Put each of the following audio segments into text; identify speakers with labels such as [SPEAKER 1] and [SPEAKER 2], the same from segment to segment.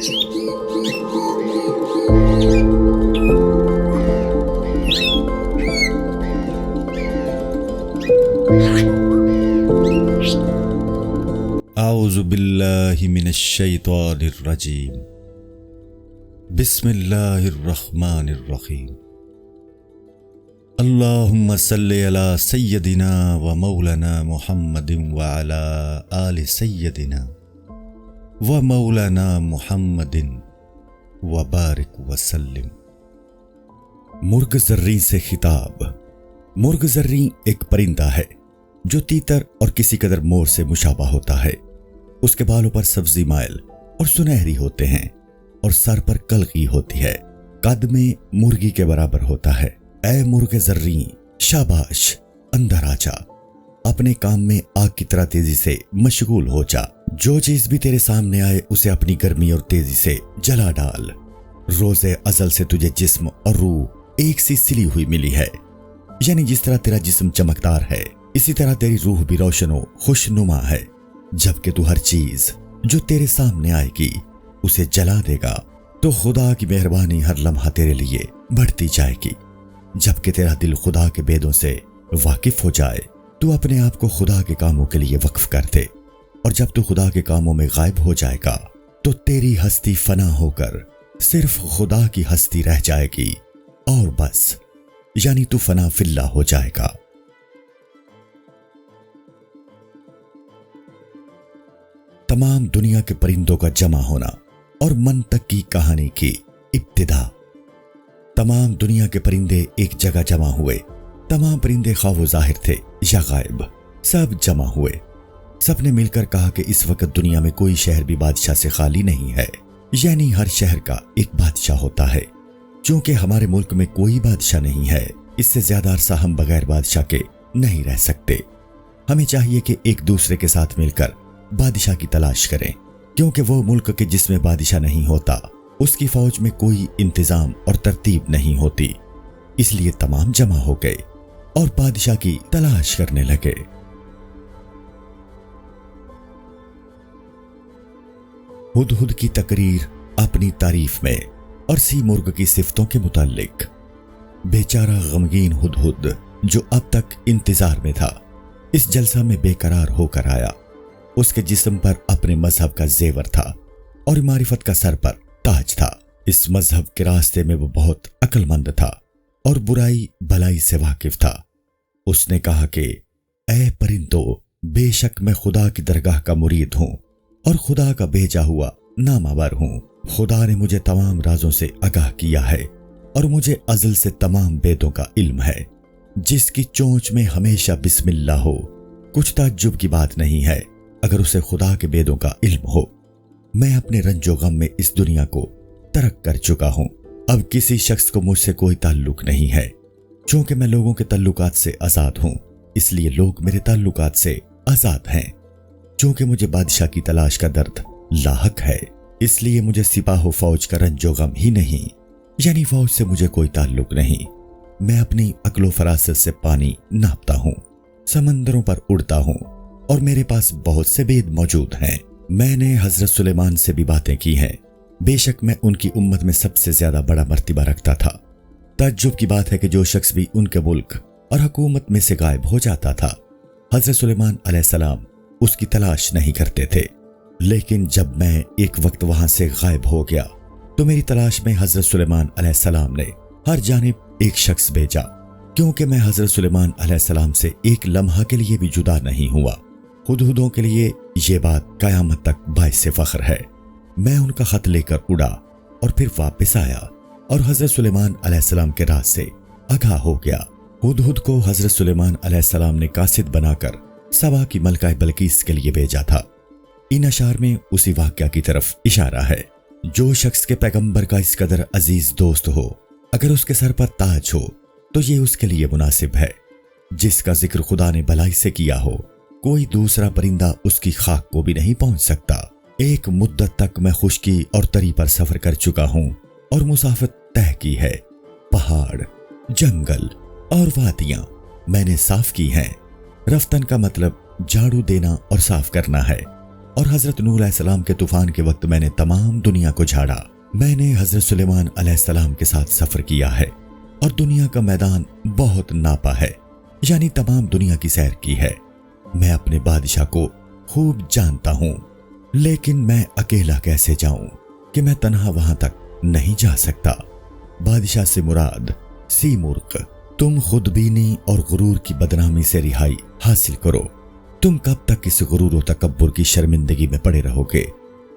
[SPEAKER 1] اعوذ باللہ من الشیطان الرجیم بسم اللہ الرحمن الرحیم اللہم صلی علی سیدنا و مولانا محمد وعلی آل سیدنا و مولانا محمد وبارک وسلم۔ مرغ زریں سے خطاب۔ مرغ زریں ایک پرندہ ہے جو تیتر اور کسی قدر مور سے مشابہ ہوتا ہے۔ اس کے بالوں پر سبزی مائل اور سنہری ہوتے ہیں اور سر پر کلغی ہوتی ہے۔ قد میں مرغی کے برابر ہوتا ہے۔ اے مرغ زریں، شاباش، اندر آ جا، اپنے کام میں آگ کی طرح تیزی سے مشغول ہو جا۔ جو چیز بھی تیرے سامنے آئے اسے اپنی گرمی اور تیزی سے جلا ڈال۔ روز ازل سے تجھے جسم اور روح ایک سی سلی ہوئی ملی ہے، یعنی جس طرح تیرا جسم چمکدار ہے اسی طرح تیری روح بھی روشن و خوشنما ہے۔ جبکہ تو ہر چیز جو تیرے سامنے آئے گی اسے جلا دے گا تو خدا کی مہربانی ہر لمحہ تیرے لیے بڑھتی جائے گی۔ جبکہ تیرا دل خدا کے بیدوں سے واقف ہو جائے تو اپنے آپ کو خدا کے کاموں کے لیے وقف کر دے، اور جب تو خدا کے کاموں میں غائب ہو جائے گا تو تیری ہستی فنا ہو کر صرف خدا کی ہستی رہ جائے گی، اور بس، یعنی تو فنا فی اللہ ہو جائے گا۔ تمام دنیا کے پرندوں کا جمع ہونا اور منطق کی کہانی کی ابتدا۔ تمام دنیا کے پرندے ایک جگہ جمع ہوئے۔ تمام پرندے خواہ و ظاہر تھے یا غائب، سب جمع ہوئے۔ سب نے مل کر کہا کہ اس وقت دنیا میں کوئی شہر بھی بادشاہ سے خالی نہیں ہے، یعنی ہر شہر کا ایک بادشاہ ہوتا ہے۔ چونکہ ہمارے ملک میں کوئی بادشاہ نہیں ہے، اس سے زیادہ عرصہ ہم بغیر بادشاہ کے نہیں رہ سکتے۔ ہمیں چاہیے کہ ایک دوسرے کے ساتھ مل کر بادشاہ کی تلاش کریں، کیونکہ وہ ملک کے جس میں بادشاہ نہیں ہوتا اس کی فوج میں کوئی انتظام اور ترتیب نہیں ہوتی۔ اس لیے تمام جمع ہو گئے اور بادشاہ کی تلاش کرنے لگے۔ ہدہد کی تقریر اپنی تعریف میں اور سی مرغ کی صفتوں کے متعلق۔ بیچارہ غمگین ہدہد جو اب تک انتظار میں تھا اس جلسہ میں بے قرار ہو کر آیا۔ اس کے جسم پر اپنے مذہب کا زیور تھا اور معرفت کا سر پر تاج تھا۔ اس مذہب کے راستے میں وہ بہت عقل مند تھا اور برائی بھلائی سے واقف تھا۔ اس نے کہا کہ اے پرندو، بے شک میں خدا کی درگاہ کا مرید ہوں اور خدا کا بھیجا ہوا نامور ہوں۔ خدا نے مجھے تمام رازوں سے آگاہ کیا ہے اور مجھے ازل سے تمام بیدوں کا علم ہے۔ جس کی چونچ میں ہمیشہ بسم اللہ ہو، کچھ تعجب کی بات نہیں ہے اگر اسے خدا کے بیدوں کا علم ہو۔ میں اپنے رنج و غم میں اس دنیا کو ترک کر چکا ہوں۔ اب کسی شخص کو مجھ سے کوئی تعلق نہیں ہے۔ چونکہ میں لوگوں کے تعلقات سے آزاد ہوں اس لیے لوگ میرے تعلقات سے آزاد ہیں۔ چونکہ مجھے بادشاہ کی تلاش کا درد لاحق ہے اس لیے مجھے سپاہ و فوج کا رنج و غم ہی نہیں، یعنی فوج سے مجھے کوئی تعلق نہیں۔ میں اپنی عقل و فراست سے پانی ناپتا ہوں، سمندروں پر اڑتا ہوں اور میرے پاس بہت سے بید موجود ہیں۔ میں نے حضرت سلیمان سے بھی باتیں کی ہیں، بے شک میں ان کی امت میں سب سے زیادہ بڑا مرتبہ رکھتا تھا۔ تعجب کی بات ہے کہ جو شخص بھی ان کے ملک اور حکومت میں سے غائب ہو جاتا تھا حضرت سلیمان علیہ السلام اس کی تلاش نہیں کرتے تھے، لیکن جب میں ایک وقت وہاں سے غائب ہو گیا تو میری تلاش میں حضرت سلیمان علیہ السلام نے ہر جانب ایک شخص بھیجا، کیونکہ میں حضرت سلیمان علیہ السلام سے ایک لمحہ کے لیے بھی جدا نہیں ہوا۔ ہدہدوں کے لیے یہ بات قیامت تک باعث فخر ہے۔ میں ان کا خط لے کر اڑا اور پھر واپس آیا اور حضرت سلیمان علیہ السلام کے راز سے آگاہ ہو گیا۔ ہدہد کو حضرت سلیمان علیہ السلام نے قاصد بنا کر سبا کی ملکہ بلقیس کے لیے بھیجا تھا۔ ان اشعار میں اسی واقعہ کی طرف اشارہ ہے۔ جو شخص کے پیغمبر کا اس قدر عزیز دوست ہو، اگر اس کے سر پر تاج ہو تو یہ اس کے لیے مناسب ہے۔ جس کا ذکر خدا نے بھلائی سے کیا ہو، کوئی دوسرا پرندہ اس کی خاک کو بھی نہیں پہنچ سکتا۔ ایک مدت تک میں خشکی اور تری پر سفر کر چکا ہوں اور مسافت طے کی ہے۔ پہاڑ، جنگل اور وادیاں میں نے صاف کی ہیں۔ رفتن کا مطلب جھاڑو دینا اور صاف کرنا ہے۔ اور حضرت نوح علیہ السلام کے طوفان کے وقت میں نے تمام دنیا کو جھاڑا۔ میں نے حضرت سلیمان علیہ السلام کے ساتھ سفر کیا ہے اور دنیا کا میدان بہت ناپا ہے، یعنی تمام دنیا کی سیر کی ہے۔ میں اپنے بادشاہ کو خوب جانتا ہوں، لیکن میں اکیلا کیسے جاؤں کہ میں تنہا وہاں تک نہیں جا سکتا۔ بادشاہ سے مراد سیمرغ، تم خود بینی اور غرور کی بدنامی سے رہائی حاصل کرو۔ تم کب تک اس غرور و تکبر کی شرمندگی میں پڑے رہو گے؟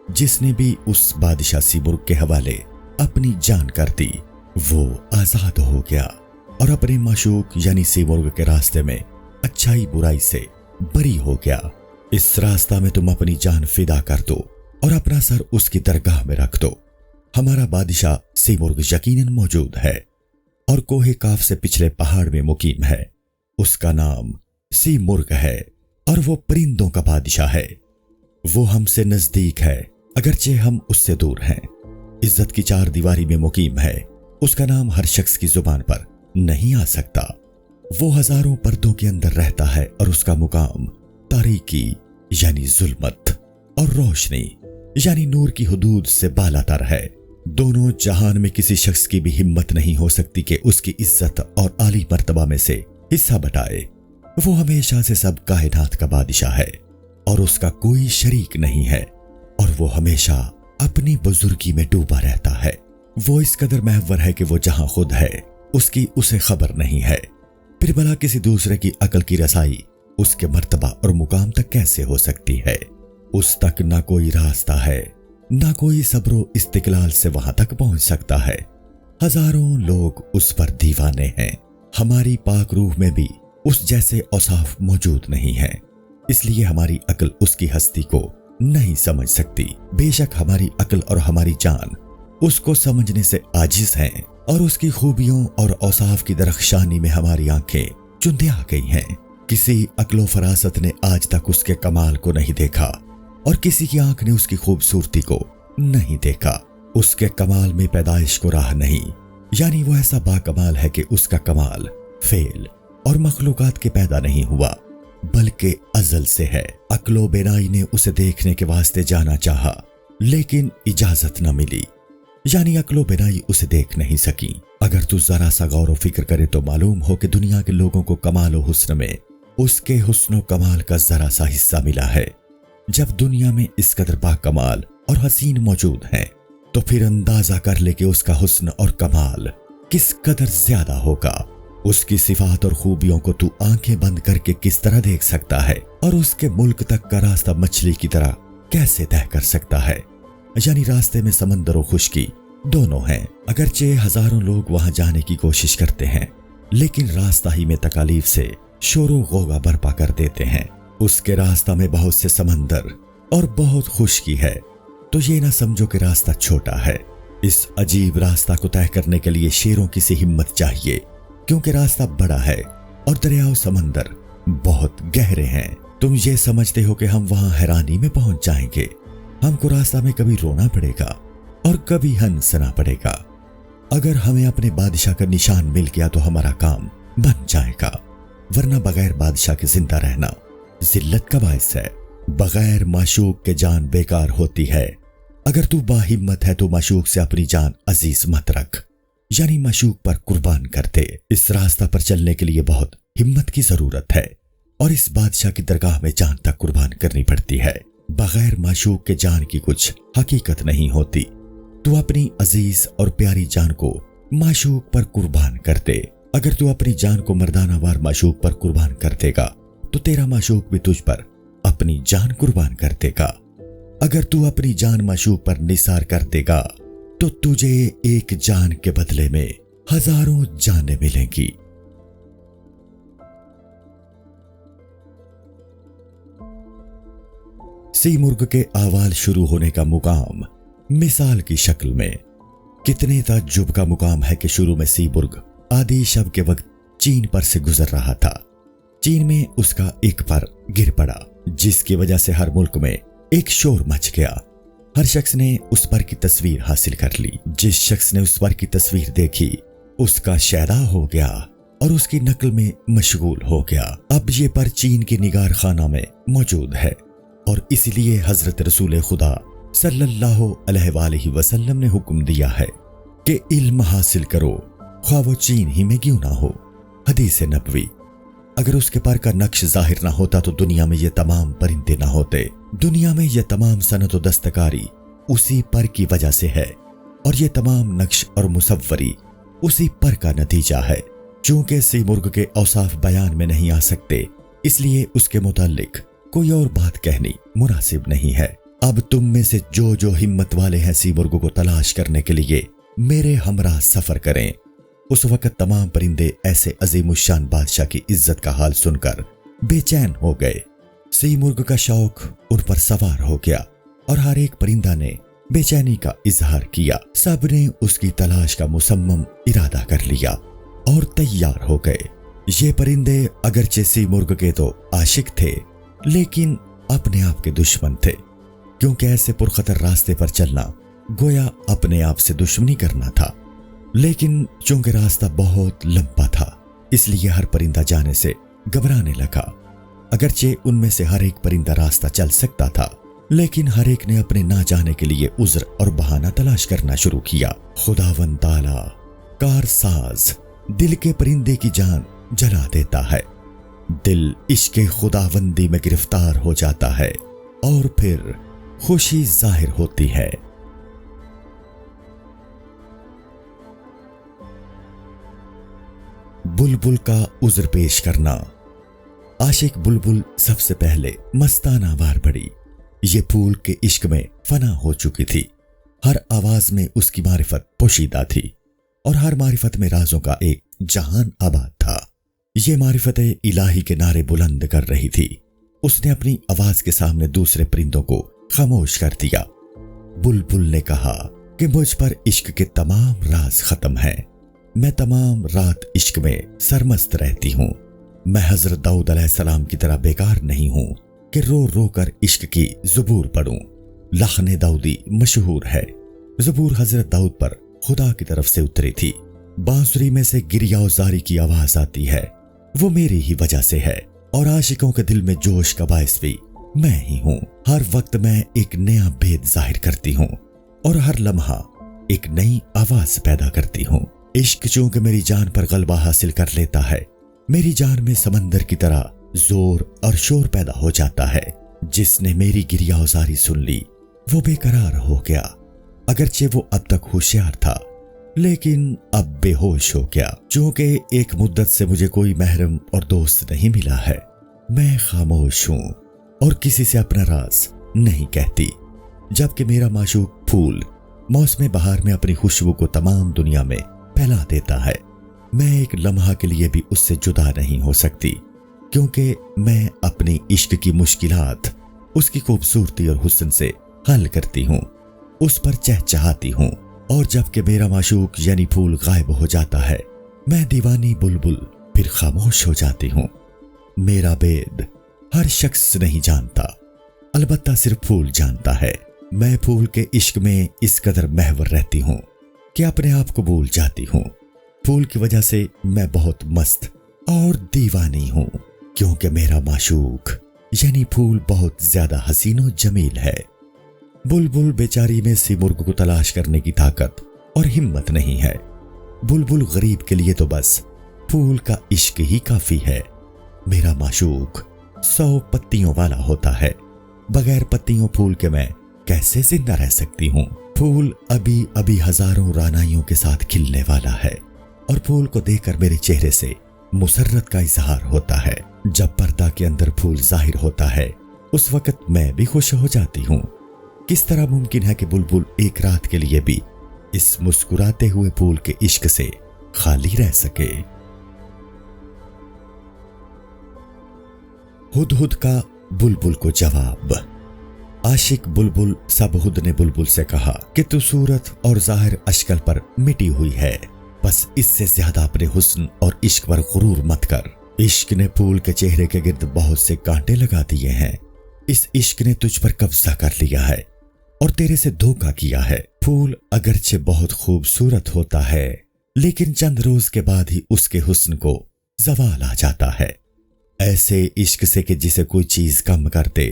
[SPEAKER 1] جس نے بھی اس بادشاہ سیمرغ کے حوالے اپنی جان کر دی وہ آزاد ہو گیا اور اپنے معشوق یعنی سیمرغ کے راستے میں اچھائی برائی سے بری ہو گیا۔ اس راستہ میں تم اپنی جان فدا کر دو اور اپنا سر اس کی درگاہ میں رکھ دو۔ ہمارا بادشاہ سیمرغ یقیناً موجود ہے اور کوہ کاف سے پچھلے پہاڑ میں مقیم ہے۔ اس کا نام سیمرغ ہے اور وہ پرندوں کا بادشاہ ہے۔ وہ ہم سے نزدیک ہے اگرچہ ہم اس سے دور ہیں۔ عزت کی چار دیواری میں مقیم ہے، اس کا نام ہر شخص کی زبان پر نہیں آ سکتا۔ وہ ہزاروں پردوں کے اندر رہتا ہے اور اس کا مقام تاریکی یعنی ظلمت اور روشنی یعنی نور کی حدود سے بالا تر ہے۔ دونوں جہان میں کسی شخص کی بھی ہمت نہیں ہو سکتی کہ اس کی عزت اور عالی مرتبہ میں سے حصہ بٹائے۔ وہ ہمیشہ سے سب کائنات کا بادشاہ ہے اور اس کا کوئی شریک نہیں ہے، اور وہ ہمیشہ اپنی بزرگی میں ڈوبا رہتا ہے۔ وہ اس قدر محور ہے کہ وہ جہاں خود ہے اس کی اسے خبر نہیں ہے، پھر بھلا کسی دوسرے کی عقل کی رسائی اس کے مرتبہ اور مقام تک کیسے ہو سکتی ہے؟ اس تک نہ کوئی راستہ ہے، نہ کوئی صبر و استقلال سے وہاں تک پہنچ سکتا ہے۔ ہزاروں لوگ اس پر دیوانے ہیں۔ ہماری پاک روح میں بھی اس جیسے اوصاف موجود نہیں ہیں، اس لیے ہماری عقل اس کی ہستی کو نہیں سمجھ سکتی۔ بے شک ہماری عقل اور ہماری جان اس کو سمجھنے سے عاجز ہیں، اور اس کی خوبیوں اور اوصاف کی درخشانی میں ہماری آنکھیں چندیا گئی ہیں۔ کسی عقل و فراست نے آج تک اس کے کمال کو نہیں دیکھا، اور کسی کی آنکھ نے اس کی خوبصورتی کو نہیں دیکھا۔ اس کے کمال میں پیدائش کو راہ نہیں، یعنی وہ ایسا با کمال ہے کہ اس کا کمال فعل اور مخلوقات کے پیدا نہیں ہوا بلکہ ازل سے ہے۔ عقل و بینائی نے اسے دیکھنے کے واسطے جانا چاہا لیکن اجازت نہ ملی، یعنی عقل و بینائی اسے دیکھ نہیں سکی۔ اگر تو ذرا سا غور و فکر کرے تو معلوم ہو کہ دنیا کے لوگوں کو کمال و حسن میں اس کے حسن و کمال کا ذرا سا حصہ ملا ہے۔ جب دنیا میں اس قدر با کمال اور حسین موجود ہیں تو پھر اندازہ کر لے کہ اس کا حسن اور کمال کس قدر زیادہ ہوگا۔ اس کی صفات اور خوبیوں کو تو آنکھیں بند کر کے کس طرح دیکھ سکتا ہے، اور اس کے ملک تک کا راستہ مچھلی کی طرح کیسے طے کر سکتا ہے؟ یعنی راستے میں سمندر و خشکی دونوں ہیں۔ اگرچہ ہزاروں لوگ وہاں جانے کی کوشش کرتے ہیں لیکن راستہ ہی میں تکالیف سے شور و غوغا برپا کر دیتے ہیں۔ اس کے راستہ میں بہت سے سمندر اور بہت خشکی ہے، تو یہ نہ سمجھو کہ راستہ چھوٹا ہے۔ اس عجیب راستہ کو طے کرنے کے لیے شیروں کی سی ہمت چاہیے، کیونکہ راستہ بڑا ہے اور دریا و سمندر بہت گہرے ہیں۔ تم یہ سمجھتے ہو کہ ہم وہاں حیرانی میں پہنچ جائیں گے؟ ہم کو راستہ میں کبھی رونا پڑے گا اور کبھی ہنسنا پڑے گا۔ اگر ہمیں اپنے بادشاہ کا نشان مل گیا تو ہمارا کام بن جائے گا، ورنہ بغیر بادشاہ کے زندہ رہنا ذلت کا باعث ہے۔ بغیر معشوق کے جان بیکار ہوتی ہے۔ اگر تو باہمت ہے تو معشوق سے اپنی جان عزیز مت رکھ، یعنی معشوق پر قربان کر دے۔ اس راستہ پر چلنے کے لیے بہت ہمت کی ضرورت ہے اور اس بادشاہ کی درگاہ میں جان تک قربان کرنی پڑتی ہے۔ بغیر معشوق کے جان کی کچھ حقیقت نہیں ہوتی۔ تو اپنی عزیز اور پیاری جان کو معشوق پر قربان کر دے۔ اگر تو اپنی جان کو مردانہ وار معشوق پر قربان کر دے گا تو تیرا معشوق بھی تجھ پر اپنی جان قربان کر دے گا۔ اگر تو اپنی جان معشوق پر نثار کر دے گا تو تجھے ایک جان کے بدلے میں ہزاروں جانیں ملیں گی۔ سیمرغ کے احوال شروع ہونے کا مقام مثال کی شکل میں کتنے تعجب کا مقام ہے کہ شروع میں سیمرغ آدھی شب کے وقت چین پر سے گزر رہا تھا۔ چین میں اس کا ایک پر گر پڑا، جس کی وجہ سے ہر ملک میں ایک شور مچ گیا۔ ہر شخص نے اس پر کی تصویر حاصل کر لی۔ جس شخص نے اس پر کی تصویر دیکھی اس کا شیدا ہو گیا اور اس کی نقل میں مشغول ہو گیا۔ اب یہ پر چین کی نگار خانہ میں موجود ہے اور اس لیے حضرت رسول خدا صلی اللہ علیہ وآلہ وسلم نے حکم دیا ہے کہ علم حاصل کرو، خواہ وہ چین ہی میں کیوں نہ ہو۔ حدیث نبوی۔ اگر اس کے پر کا نقش ظاہر نہ ہوتا تو دنیا میں یہ تمام پرندے نہ ہوتے۔ دنیا میں یہ تمام صنعت و دستکاری اسی پر کی وجہ سے ہے، اور یہ تمام نقش اور مصوری اسی پر کا نتیجہ ہے۔ چونکہ سی مرغ کے اوصاف بیان میں نہیں آ سکتے، اس لیے اس کے متعلق کوئی اور بات کہنی مناسب نہیں ہے۔ اب تم میں سے جو ہمت والے ہیں سی مرغ کو تلاش کرنے کے لیے میرے ہمراہ سفر کریں۔ اس وقت تمام پرندے ایسے عظیم الشان بادشاہ کی عزت کا حال سن کر بے چین ہو گئے۔ سی مرغ کا شوق ان پر سوار ہو گیا اور ہر ایک پرندہ نے بے چینی کا اظہار کیا۔ سب نے اس کی تلاش کا مصمم ارادہ کر لیا اور تیار ہو گئے۔ یہ پرندے اگرچہ سی مرغ کے تو عاشق تھے، لیکن اپنے آپ کے دشمن تھے، کیونکہ ایسے پرخطر راستے پر چلنا گویا اپنے آپ سے دشمنی کرنا تھا۔ لیکن چونکہ راستہ بہت لمبا تھا، اس لیے ہر پرندہ جانے سے گھبرانے لگا۔ اگرچہ ان میں سے ہر ایک پرندہ راستہ چل سکتا تھا، لیکن ہر ایک نے اپنے نہ جانے کے لیے عذر اور بہانہ تلاش کرنا شروع کیا۔ خداوند تعالی کار ساز دل کے پرندے کی جان جلا دیتا ہے۔ دل عشق خداوندی میں گرفتار ہو جاتا ہے اور پھر خوشی ظاہر ہوتی ہے۔ بلبل کا عذر پیش کرنا۔ عاشق بلبل سب سے پہلے مستانہ وار پڑی۔ یہ پھول کے عشق میں فنا ہو چکی تھی۔ ہر آواز میں اس کی معرفت پوشیدہ تھی، اور ہر معرفت میں رازوں کا ایک جہان آباد تھا۔ یہ معرفت الہی کے نعرے بلند کر رہی تھی۔ اس نے اپنی آواز کے سامنے دوسرے پرندوں کو خاموش کر دیا۔ بلبل نے کہا کہ مجھ پر عشق کے تمام راز ختم ہیں۔ میں تمام رات عشق میں سرمست رہتی ہوں۔ میں حضرت داؤد علیہ السلام کی طرح بیکار نہیں ہوں کہ رو رو کر عشق کی زبور پڑھوں۔ لحن داؤدی مشہور ہے۔ زبور حضرت داؤد پر خدا کی طرف سے اتری تھی۔ بانسری میں سے گریہ و زاری کی آواز آتی ہے، وہ میری ہی وجہ سے ہے، اور عاشقوں کے دل میں جوش کا باعث بھی میں ہی ہوں۔ ہر وقت میں ایک نیا بھید ظاہر کرتی ہوں، اور ہر لمحہ ایک نئی آواز پیدا کرتی ہوں۔ عشق چونکہ میری جان پر غلبہ حاصل کر لیتا ہے، میری جان میں سمندر کی طرح زور اور شور پیدا ہو جاتا ہے۔ جس نے میری گریہ و زاری سن لی وہ بے قرار ہو گیا۔ اگرچہ وہ اب تک ہوشیار تھا، لیکن اب بے ہوش ہو گیا۔ چونکہ ایک مدت سے مجھے کوئی محرم اور دوست نہیں ملا ہے، میں خاموش ہوں اور کسی سے اپنا راز نہیں کہتی۔ جبکہ میرا معشوق پھول موسم بہار میں اپنی خوشبو کو تمام دنیا میں پھیلا دیتا ہے۔ میں ایک لمحہ کے لیے بھی اس سے جدا نہیں ہو سکتی، کیونکہ میں اپنی عشق کی مشکلات اس کی خوبصورتی اور حسن سے حل کرتی ہوں، اس پر چہچہاتی ہوں۔ اور جب کہ میرا معشوق یعنی پھول غائب ہو جاتا ہے، میں دیوانی بلبل پھر خاموش ہو جاتی ہوں۔ میرا بید ہر شخص نہیں جانتا، البتہ صرف پھول جانتا ہے۔ میں پھول کے عشق میں اس قدر محور رہتی ہوں کہ اپنے آپ کو بھول جاتی ہوں۔ پھول کی وجہ سے میں بہت مست اور دیوانی ہوں، کیونکہ میرا معشوق یعنی پھول بہت زیادہ حسین و جمیل ہے۔ بلبل بیچاری میں سی مرغ کو تلاش کرنے کی طاقت اور ہمت نہیں ہے۔ بلبل غریب کے لیے تو بس پھول کا عشق ہی کافی ہے۔ میرا معشوق 100 پتیوں والا ہوتا ہے، بغیر پتیوں پھول کے میں کیسے زندہ رہ سکتی ہوں؟ پھول ابھی ابھی ہزاروں رانائیوں کے ساتھ کھلنے والا ہے، اور پھول کو دیکھ کر میرے چہرے سے مسرت کا اظہار ہوتا ہے۔ جب پردہ کے اندر پھول ظاہر ہوتا ہے، اس وقت میں بھی خوش ہو جاتی ہوں۔ کس طرح ممکن ہے کہ بلبل ایک رات کے لیے بھی اس مسکراتے ہوئے پھول کے عشق سے خالی رہ سکے؟ ہدہد کا بلبل کو جواب۔ عاشق بلبل سبہد نے بلبل سے کہا کہ تو صورت اور ظاہر اشکل پر مٹی ہوئی ہے، بس اس سے زیادہ اپنے حسن اور عشق پر غرور مت کر۔ عشق نے پھول کے چہرے کے گرد بہت سے کانٹے لگا دیے ہیں۔ اس عشق نے تجھ پر قبضہ کر لیا ہے اور تیرے سے دھوکہ کیا ہے۔ پھول اگرچہ بہت خوبصورت ہوتا ہے، لیکن چند روز کے بعد ہی اس کے حسن کو زوال آ جاتا ہے۔ ایسے عشق سے کہ جسے کوئی چیز کم کر دے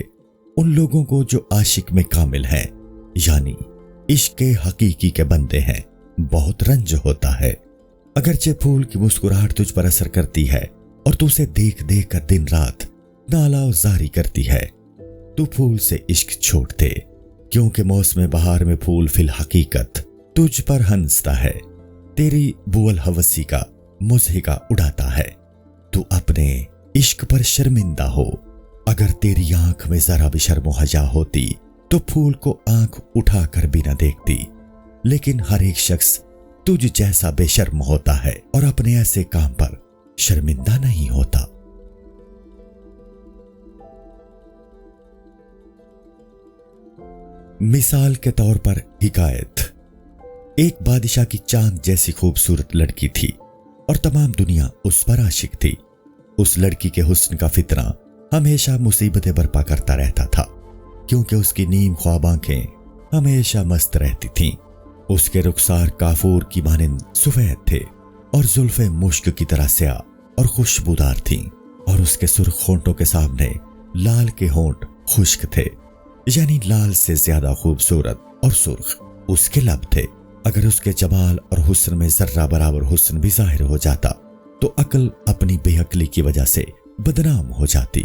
[SPEAKER 1] ان لوگوں کو جو عاشق میں کامل ہیں، یعنی عشق کے حقیقی کے بندے ہیں، بہت رنج ہوتا ہے۔ اگرچہ پھول کی مسکراہٹ تجھ پر اثر کرتی ہے اور تو اسے دیکھ دیکھ کر دن رات نالا و زاری کرتی ہے، تو پھول سے عشق چھوڑ دے، کیونکہ موسم بہار میں پھول فی الحقیقت تجھ پر ہنستا ہے، تیری بو الحوثی کا مضحکہ اڑاتا ہے۔ تو اپنے عشق پر شرمندہ ہو۔ اگر تیری آنکھ میں ذرا بھی شرم و حیا ہوتی تو پھول کو آنکھ اٹھا کر بھی نہ دیکھتی، لیکن ہر ایک شخص تجھ جیسا بے شرم ہوتا ہے اور اپنے ایسے کام پر شرمندہ نہیں ہوتا۔ مثال کے طور پر حکایت۔ ایک بادشاہ کی چاند جیسی خوبصورت لڑکی تھی اور تمام دنیا اس پر عاشق تھی۔ اس لڑکی کے حسن کا فتنہ ہمیشہ مصیبتیں برپا کرتا رہتا تھا، کیونکہ اس کی نیم خواب آنکھیں ہمیشہ مست رہتی تھیں۔ اس کے رخسار کافور کی مانند سفید تھے اور زلفیں مشک کی طرح سیاہ اور خوشبودار تھیں، اور اس کے سرخ ہونٹوں کے سامنے لال کے ہونٹ خشک تھے، یعنی لال سے زیادہ خوبصورت اور سرخ اس کے لب تھے۔ اگر اس کے جمال اور حسن میں ذرہ برابر حسن بھی ظاہر ہو جاتا تو عقل اپنی بے عقلی کی وجہ سے بدنام ہو جاتی،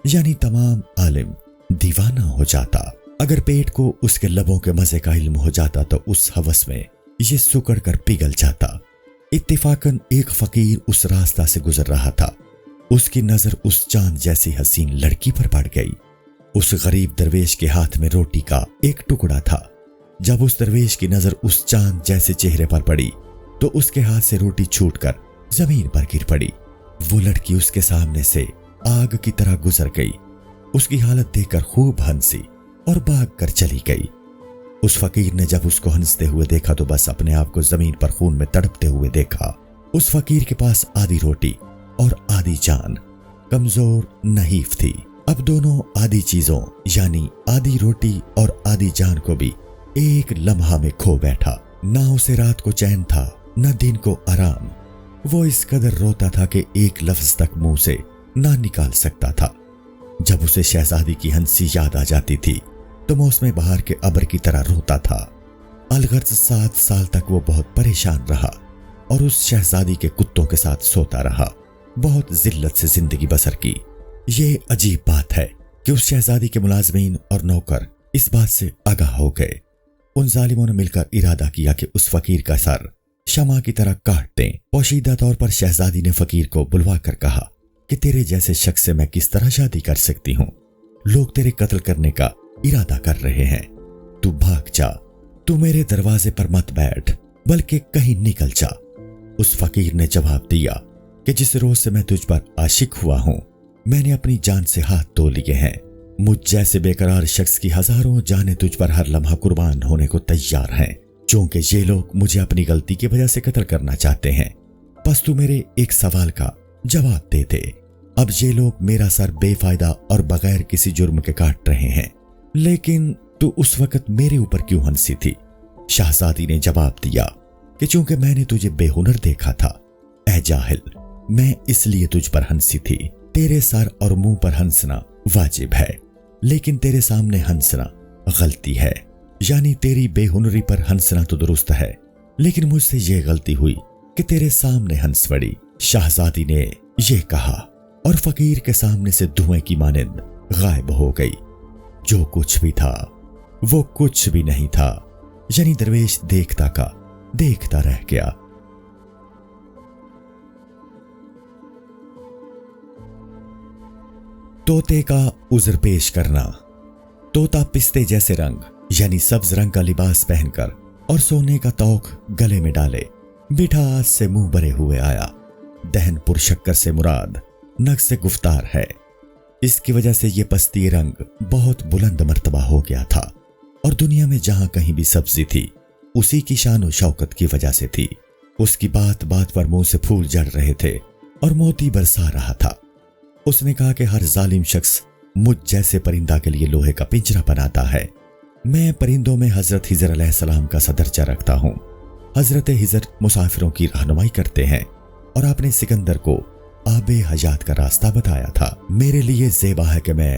[SPEAKER 1] یعنی تمام عالم دیوانہ ہو جاتا۔ اگر پیٹ کو اس کے لبوں کے مزے کا علم ہو جاتا تو اس ہوس میں یہ سکڑ کر پگھل جاتا۔ اتفاقاً ایک فقیر اس راستہ سے گزر رہا تھا، اس کی نظر اس چاند جیسی حسین لڑکی پر پڑ گئی۔ اس غریب درویش کے ہاتھ میں روٹی کا ایک ٹکڑا تھا۔ جب اس درویش کی نظر اس چاند جیسے چہرے پر پڑی تو اس کے ہاتھ سے روٹی چھوٹ کر زمین پر گر پڑی۔ وہ لڑکی اس کے سامنے سے آگ کی طرح گزر گئی۔ اس کی حالت دیکھ کر خوب ہنسی اور بھاگ کر چلی گئی۔ اس فقیر نے جب اس کو ہنستے ہوئے دیکھا تو بس اپنے آپ کو زمین پر خون میں تڑپتے ہوئے دیکھا۔ اس فقیر کے پاس آدھی روٹی اور آدھی جان، کمزور نحیف تھی۔ اب دونوں آدھی چیزوں یعنی آدھی روٹی اور آدھی جان کو بھی ایک لمحہ میں کھو بیٹھا۔ نہ اسے رات کو چین تھا نہ دن کو آرام۔ وہ اس قدر روتا تھا کہ ایک لفظ تک منہ سے نہ نکال سکتا تھا۔ جب اسے شہزادی کی ہنسی یاد آ جاتی تھی تو موسم بہار کے ابر کی طرح روتا تھا۔ الغرض 7 سال تک وہ بہت پریشان رہا اور اس شہزادی کے کتوں کے ساتھ سوتا رہا، بہت ذلت سے زندگی بسر کی۔ یہ عجیب بات ہے کہ اس شہزادی کے ملازمین اور نوکر اس بات سے آگاہ ہو گئے۔ ان ظالموں نے مل کر ارادہ کیا کہ اس فقیر کا سر شمع کی طرح کاٹ دیں۔ پوشیدہ طور پر شہزادی نے فقیر کو بلوا کر کہا کہ تیرے جیسے شخص سے میں کس طرح شادی کر سکتی ہوں؟ لوگ تیرے قتل کرنے کا ارادہ کر رہے ہیں، تو بھاگ جا، تو میرے دروازے پر مت بیٹھ بلکہ کہیں نکل جا۔ اس فقیر نے جواب دیا کہ جس روز سے میں تجھ پر عاشق ہوا ہوں میں نے اپنی جان سے ہاتھ دھو لیے ہیں۔ مجھ جیسے بے قرار شخص کی ہزاروں جانیں تجھ پر ہر لمحہ قربان ہونے کو تیار ہیں، چونکہ یہ لوگ مجھے اپنی غلطی کی وجہ سے قتل کرنا چاہتے ہیں۔ بس تو میرے ایک سوال کا جواب دے دے۔ اب یہ لوگ میرا سر بے فائدہ اور بغیر کسی جرم کے کاٹ رہے ہیں، لیکن تو اس وقت میرے اوپر کیوں ہنسی تھی؟ شہزادی نے جواب دیا کہ چونکہ میں نے تجھے بے ہنر دیکھا تھا، اے جاہل، میں اس لیے تجھ پر ہنسی تھی۔ تیرے سر اور منہ پر ہنسنا واجب ہے، لیکن تیرے سامنے ہنسنا غلطی ہے، یعنی تیری بے ہنری پر ہنسنا تو درست ہے، لیکن مجھ سے یہ غلطی ہوئی کہ تیرے سامنے ہنس پڑی۔ شہزادی نے یہ کہا اور فقیر کے سامنے سے دھوئیں کی مانند غائب ہو گئی۔ جو کچھ بھی تھا وہ کچھ بھی نہیں تھا، یعنی درویش دیکھتا کا دیکھتا رہ گیا۔ طوطے کا عذر پیش کرنا۔ طوطا پستے جیسے رنگ یعنی سبز رنگ کا لباس پہن کر اور سونے کا توق گلے میں ڈالے مٹھاس سے منہ بھرے ہوئے آیا۔ دہن پر شکر سے مراد نقص گفتار ہے۔ اس کی وجہ سے یہ پستی رنگ بہت بلند مرتبہ ہو گیا تھا، اور دنیا میں جہاں کہیں بھی سبزی تھی اسی کی شان و شوکت کی وجہ سے تھی۔ اس کی بات بات پر منہ سے پھول جڑ رہے تھے اور موتی برسا رہا تھا۔ اس نے کہا کہ ہر ظالم شخص مجھ جیسے پرندہ کے لیے لوہے کا پنجرہ بناتا ہے۔ میں پرندوں میں حضرت خضر علیہ السلام کا صدرجہ رکھتا ہوں۔ حضرت خضر مسافروں کی رہنمائی کرتے ہیں اور آپ نے سکندر کو آب حیات کا راستہ بتایا تھا۔ میرے لیے زیبا ہے کہ میں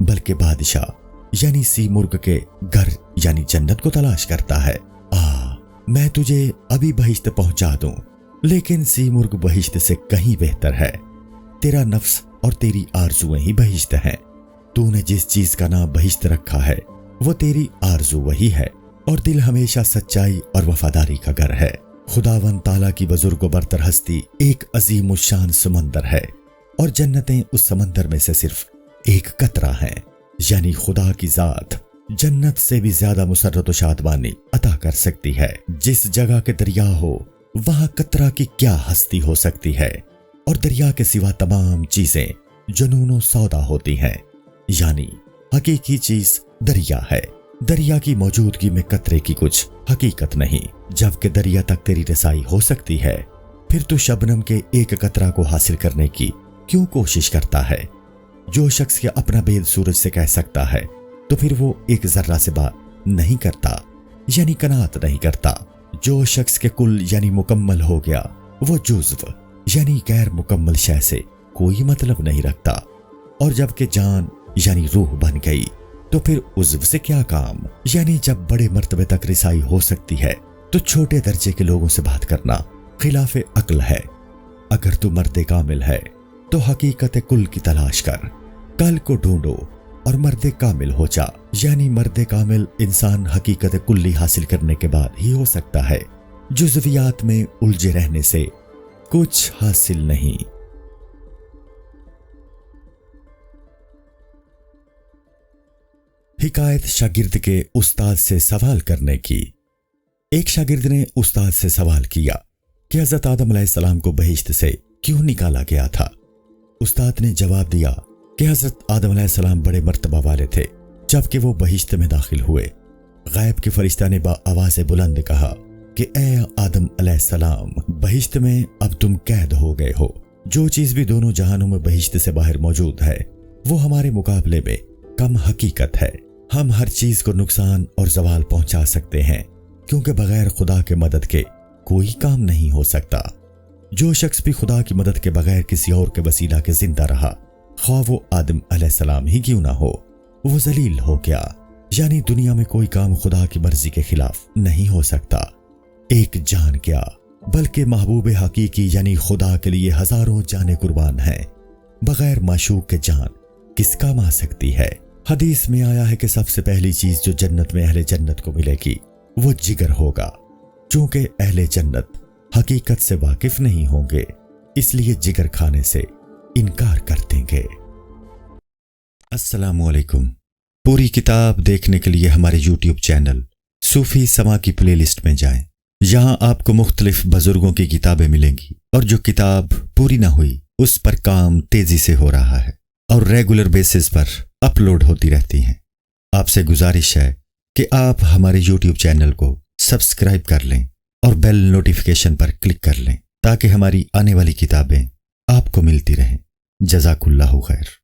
[SPEAKER 1] بلکہ بادشاہ یعنی سی مرغ کے گھر یعنی جنت کو تلاش کرتا ہے۔ میں تجھے ابھی بہشت پہنچا دوں، لیکن سی مرغ بہشت سے کہیں بہتر ہے۔ تیرا نفس اور تیری آرزویں ہی بہشت ہیں۔ تو نے جس چیز کا نام بہشت رکھا ہے وہ تیری آرزو وہی ہے، اور دل ہمیشہ سچائی اور وفاداری کا گھر ہے۔ خداوند تعالیٰ کی بزرگ و برتر ہستی ایک عظیم الشان سمندر ہے، اور جنتیں اس سمندر میں سے صرف ایک قطرہ ہیں، یعنی خدا کی ذات جنت سے بھی زیادہ مسرت و شادمانی عطا کر سکتی ہے۔ جس جگہ کے دریا ہو وہاں قطرہ کی کیا ہستی ہو سکتی ہے، اور دریا کے سوا تمام چیزیں جنون و سودا ہوتی ہیں، یعنی حقیقی چیز دریا ہے۔ دریا کی موجودگی میں قطرے کی کچھ حقیقت نہیں۔ جبکہ دریا تک تیری رسائی ہو سکتی ہے، پھر تو شبنم کے ایک قطرہ کو حاصل کرنے کی کیوں کوشش کرتا ہے؟ جو شخص کے اپنا بید سورج سے کہہ سکتا ہے تو پھر وہ ایک ذرہ سے بات نہیں کرتا، یعنی قناعت نہیں کرتا۔ جو شخص کے کل یعنی مکمل ہو گیا وہ جزو یعنی غیر مکمل شے سے کوئی مطلب نہیں رکھتا، اور جب کہ جان یعنی روح بن گئی تو پھر عضو سے کیا کام؟ یعنی جب بڑے مرتبے تک رسائی ہو سکتی ہے تو چھوٹے درجے کے لوگوں سے بات کرنا خلاف عقل ہے۔ اگر تو مرد کامل ہے تو حقیقت کل کی تلاش کر، کل کو ڈھونڈو اور مرد کامل ہو جا، یعنی مرد کامل انسان حقیقت کلی حاصل کرنے کے بعد ہی ہو سکتا ہے۔ جزویات میں الجھے رہنے سے کچھ حاصل نہیں۔ حکایت شاگرد کے استاد سے سوال کرنے کی۔ ایک شاگرد نے استاد سے سوال کیا کہ حضرت آدم علیہ السلام کو بہشت سے کیوں نکالا گیا تھا؟ استاد نے جواب دیا کہ حضرت آدم علیہ السلام بڑے مرتبہ والے تھے۔ جبکہ وہ بہشت میں داخل ہوئے، غیب کے فرشتہ نے بآواز بلند کہا کہ اے آدم علیہ السلام، بہشت میں اب تم قید ہو گئے ہو۔ جو چیز بھی دونوں جہانوں میں بہشت سے باہر موجود ہے وہ ہمارے مقابلے میں کم حقیقت ہے۔ ہم ہر چیز کو نقصان اور زوال پہنچا سکتے ہیں، کیونکہ بغیر خدا کے مدد کے کوئی کام نہیں ہو سکتا۔ جو شخص بھی خدا کی مدد کے بغیر کسی اور کے وسیلہ کے زندہ رہا، خواہ وہ آدم علیہ السلام ہی کیوں نہ ہو، وہ ذلیل ہو گیا۔ یعنی دنیا میں کوئی کام خدا کی مرضی کے خلاف نہیں ہو سکتا۔ ایک جان کیا بلکہ محبوب حقیقی یعنی خدا کے لیے ہزاروں جانیں قربان ہیں۔ بغیر معشوق کے جان کس کام آ سکتی ہے؟ حدیث میں آیا ہے کہ سب سے پہلی چیز جو جنت میں اہل جنت کو ملے گی وہ جگر ہوگا۔ چونکہ اہل جنت حقیقت سے واقف نہیں ہوں گے، اس لیے جگر کھانے سے انکار کر دیں گے۔ السلام علیکم۔ پوری کتاب دیکھنے کے لیے ہمارے یوٹیوب چینل صوفی سما کی پلے لسٹ میں جائیں۔ یہاں آپ کو مختلف بزرگوں کی کتابیں ملیں گی، اور جو کتاب پوری نہ ہوئی اس پر کام تیزی سے ہو رہا ہے اور ریگولر بیسس پر اپلوڈ ہوتی رہتی ہیں۔ آپ سے گزارش ہے کہ آپ ہمارے یوٹیوب چینل کو سبسکرائب کر لیں اور بیل نوٹیفیکیشن پر کلک کر لیں تاکہ ہماری آنے والی کتابیں آپ کو ملتی رہیں۔ جزاک اللہ خیر۔